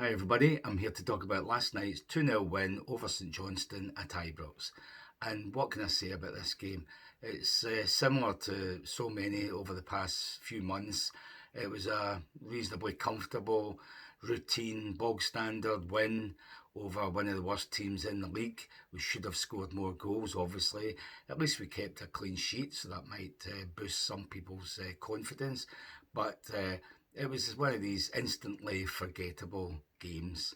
Hi everybody, I'm here to talk about last night's 2-0 win over St Johnstone at Ibrox. And what can I say about this game? It's similar to so many over the past few months. It was a reasonably comfortable, routine, bog standard win over one of the worst teams in the league. We should have scored more goals, obviously. At least we kept a clean sheet, so that might boost some people's confidence. But it was one of these instantly forgettable games.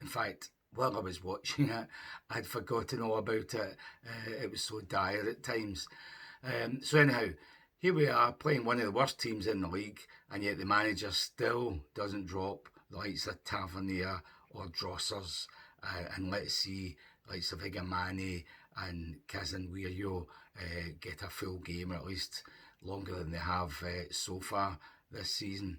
In fact, while I was watching it, I'd forgotten all about it. It was so dire at times. So anyhow, here we are playing one of the worst teams in the league, and yet the manager still doesn't drop the likes of Tavernier or Drossers, and let's see likes of Igamani and Kazanwirio get a full game, or at least longer than they have so far this season.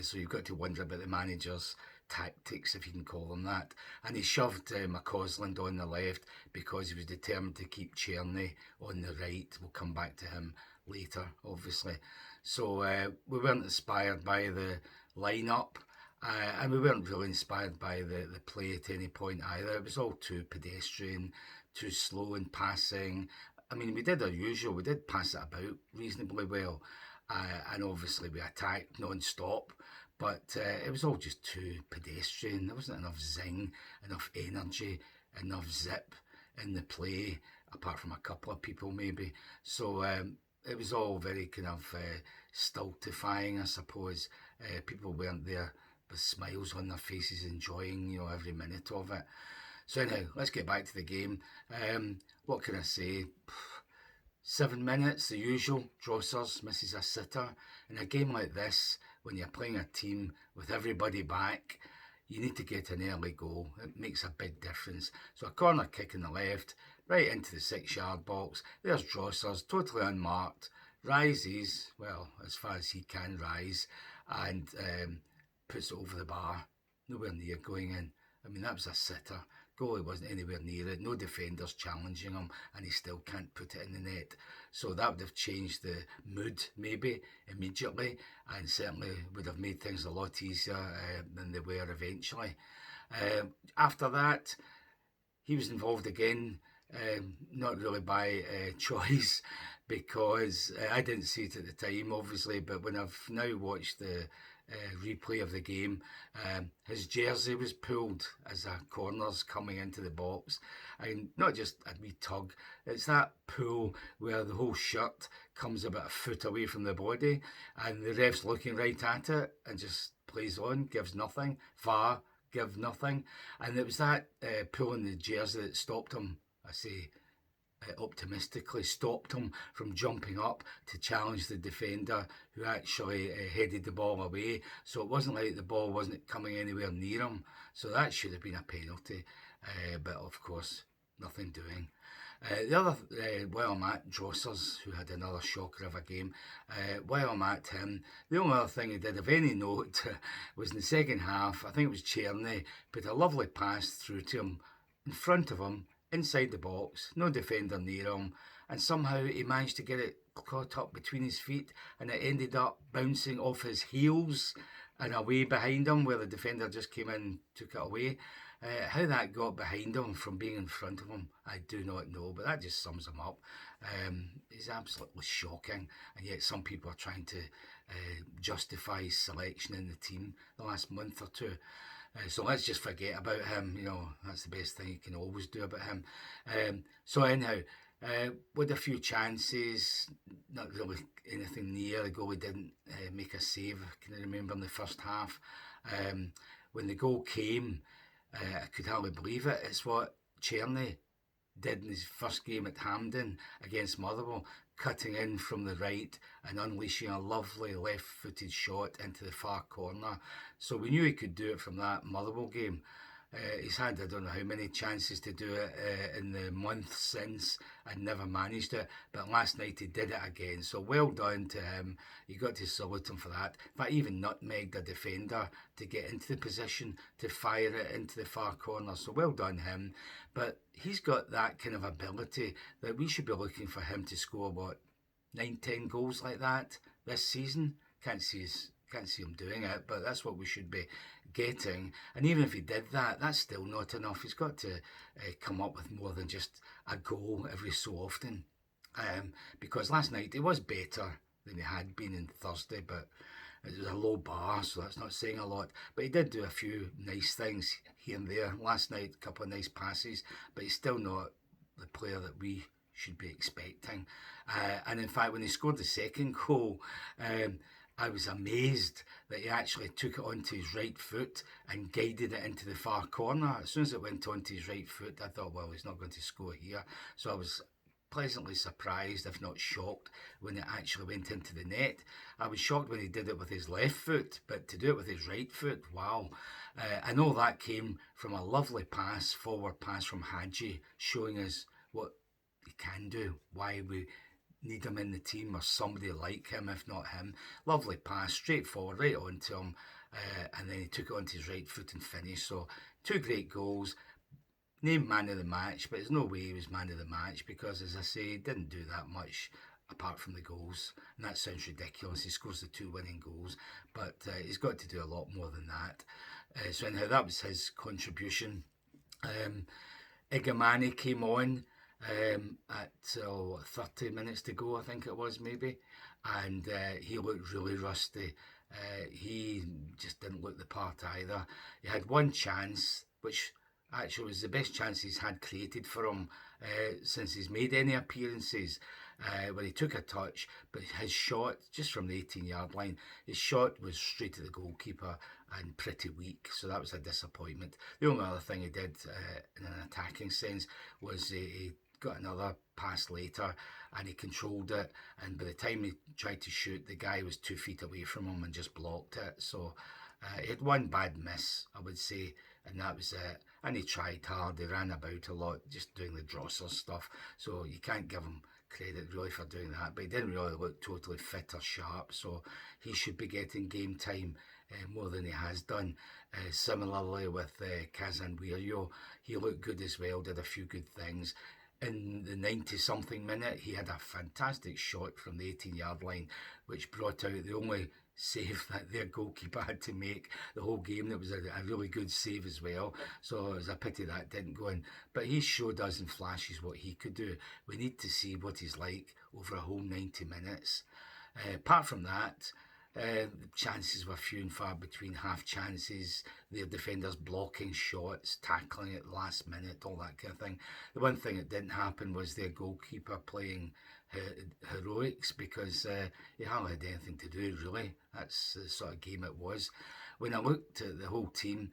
So you've got to wonder about the manager's tactics, if you can call them that. And he shoved McCausland on the left because he was determined to keep Cherney on the right. We'll come back to him later, obviously. So we weren't inspired by the lineup. And we weren't really inspired by the play at any point either. It was all too pedestrian, too slow in passing. I mean, we did our usual. We did pass it about reasonably well. And obviously we attacked non-stop, but it was all just too pedestrian. There wasn't enough zing, enough energy, enough zip in the play, apart from a couple of people maybe. So it was all very kind of stultifying, I suppose. People weren't there with smiles on their faces, enjoying every minute of it. So anyhow, let's get back to the game. What can I say? 7 minutes, the usual. Drossers misses a sitter. In a game like this, when you're playing a team with everybody back, you need to get an early goal. It makes a big difference. So a corner kick in the left, right into the 6-yard box. There's Drossers, totally unmarked. Rises, well, as far as he can rise, and puts it over the bar. Nowhere near going in. I mean, that was a sitter. Goalie wasn't anywhere near it. No defenders challenging him, and he still can't put it in the net. So that would have changed the mood, maybe, immediately, and certainly would have made things a lot easier than they were eventually. After that, he was involved again, not really by choice, because I didn't see it at the time, obviously, but when I've now watched the replay of the game, his jersey was pulled as a corner's coming into the box, and not just a wee tug, it's that pull where the whole shirt comes about a foot away from the body, and the ref's looking right at it and just plays on, gives nothing. VAR, give nothing. And it was that pull in the jersey that stopped him, I say optimistically, stopped him from jumping up to challenge the defender who actually headed the ball away. So it wasn't like the ball wasn't coming anywhere near him. So that should have been a penalty. But of course, nothing doing. The other, while I'm at Drossers, who had another shocker of a game, while I'm at him, the only other thing he did of any note was in the second half. I think it was Cherney put a lovely pass through to him, in front of him, inside the box, no defender near him, and somehow he managed to get it caught up between his feet, and it ended up bouncing off his heels and away behind him, where the defender just came in and took it away. How that got behind him from being in front of him, I do not know, but that just sums him up. He's absolutely shocking, and yet some people are trying to justify his selection in the team the last month or two. So let's just forget about him. That's the best thing you can always do about him. So anyhow, with a few chances, not really anything near. The goalie didn't make a save. Can I remember in the first half? When the goal came, I could hardly believe it. It's what Cherney did in his first game at Hampden against Motherwell, cutting in from the right and unleashing a lovely left-footed shot into the far corner. So we knew he could do it from that Motherwell game. He's had, I don't know how many chances to do it in the month since and never managed it. But last night he did it again. So well done to him. You got to salute him for that. In fact, even nutmegged a defender to get into the position to fire it into the far corner. So well done him. But he's got that kind of ability that we should be looking for him to score, 9, 10 goals like that this season. Can't see us can't see him doing it, but that's what we should be getting. And even if he did that, that's still not enough. He's got to come up with more than just a goal every so often. Because last night he was better than he had been on Thursday, but it was a low bar, so that's not saying a lot. But he did do a few nice things here and there last night, a couple of nice passes, but he's still not the player that we should be expecting. And in fact, when he scored the second goal, I was amazed that he actually took it onto his right foot and guided it into the far corner. As soon as it went onto his right foot, I thought, well, he's not going to score here. So I was pleasantly surprised, if not shocked, when it actually went into the net. I was shocked when he did it with his left foot, but to do it with his right foot, wow. And all that came from a lovely pass, forward pass from Hadji, showing us what he can do, why we need him in the team or somebody like him, if not him. Lovely pass, straightforward, right onto him, and then he took it onto his right foot and finished. So 2 great goals. Named man of the match, but there's no way he was man of the match because, as I say, he didn't do that much apart from the goals. And that sounds ridiculous. He scores the 2 winning goals, but he's got to do a lot more than that. So anyhow, that was his contribution. Igamani came on at 30 minutes to go, I think it was, maybe, and he looked really rusty. He just didn't look the part either. He had one chance, which actually was the best chance he's had created for him since he's made any appearances, where he took a touch, but his shot, just from the 18-yard line, his shot was straight at the goalkeeper and pretty weak, so that was a disappointment. The only other thing he did in an attacking sense was he got another pass later and he controlled it, and by the time he tried to shoot, the guy was 2 feet away from him and just blocked it. So he had one bad miss, I would say, and that was it. And he tried hard, he ran about a lot, just doing the Drosser stuff, so you can't give him credit really for doing that, but he didn't really look totally fit or sharp, so he should be getting game time more than he has done. Similarly with Kazan Wiryo, he looked good as well, did a few good things. In the 90-something minute, he had a fantastic shot from the 18-yard line, which brought out the only save that their goalkeeper had to make the whole game. That was a really good save as well, so it was a pity that didn't go in. But he showed us in flashes what he could do. We need to see what he's like over a whole 90 minutes. Apart from that, the chances were few and far between, half chances, their defenders blocking shots, tackling at the last minute, all that kind of thing. The one thing that didn't happen was their goalkeeper playing heroics, because he hardly had anything to do, really. That's the sort of game it was. When I looked at the whole team,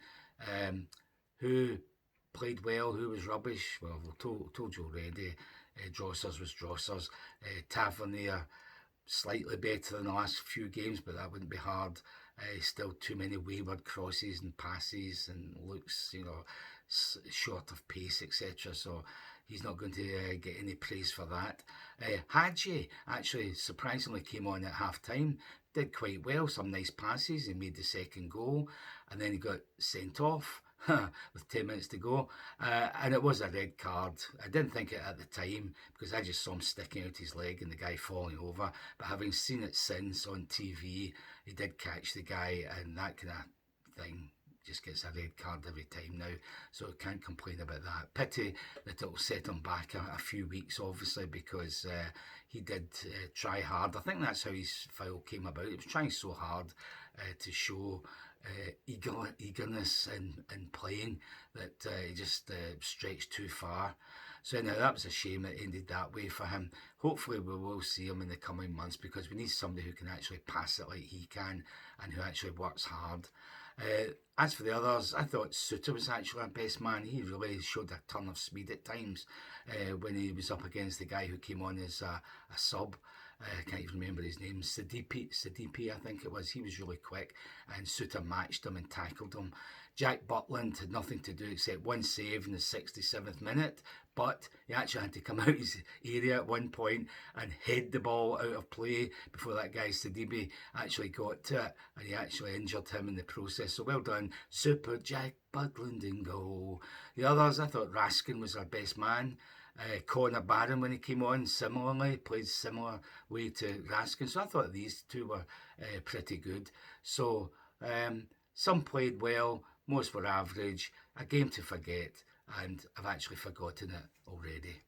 who played well, who was rubbish, well, I've told you already. Drossers was Drossers. Tavernier, slightly better than the last few games, but that wouldn't be hard. Still too many wayward crosses and passes, and looks, short of pace, etc. So he's not going to get any praise for that. Hadji actually surprisingly came on at half time, did quite well, some nice passes, he made the second goal, and then he got sent off with 10 minutes to go, and it was a red card. I didn't think it at the time because I just saw him sticking out his leg and the guy falling over, but having seen it since on TV, he did catch the guy, and that kind of thing just gets a red card every time now, so I can't complain about that. Pity that it'll set him back a few weeks, obviously, because he did try hard. I think that's how his foul came about. He was trying so hard to show eagerness in playing that he just stretched too far. So anyhow, that was a shame it ended that way for him. Hopefully we will see him in the coming months, because we need somebody who can actually pass it like he can and who actually works hard. As for the others, I thought Suter was actually our best man. He really showed a ton of speed at times when he was up against the guy who came on as a sub. I can't even remember his name, Sidipe, I think it was. He was really quick, and Suter matched him and tackled him. Jack Butland had nothing to do except one save in the 67th minute, but he actually had to come out his area at one point and head the ball out of play before that guy Sidibe actually got to it, and he actually injured him in the process. So well done, Super Jack Butland in goal. The others, I thought Raskin was our best man. Connor Barron, when he came on, similarly played similar way to Raskin. So I thought these two were pretty good. So some played well, most were average. A game to forget, and I've actually forgotten it already.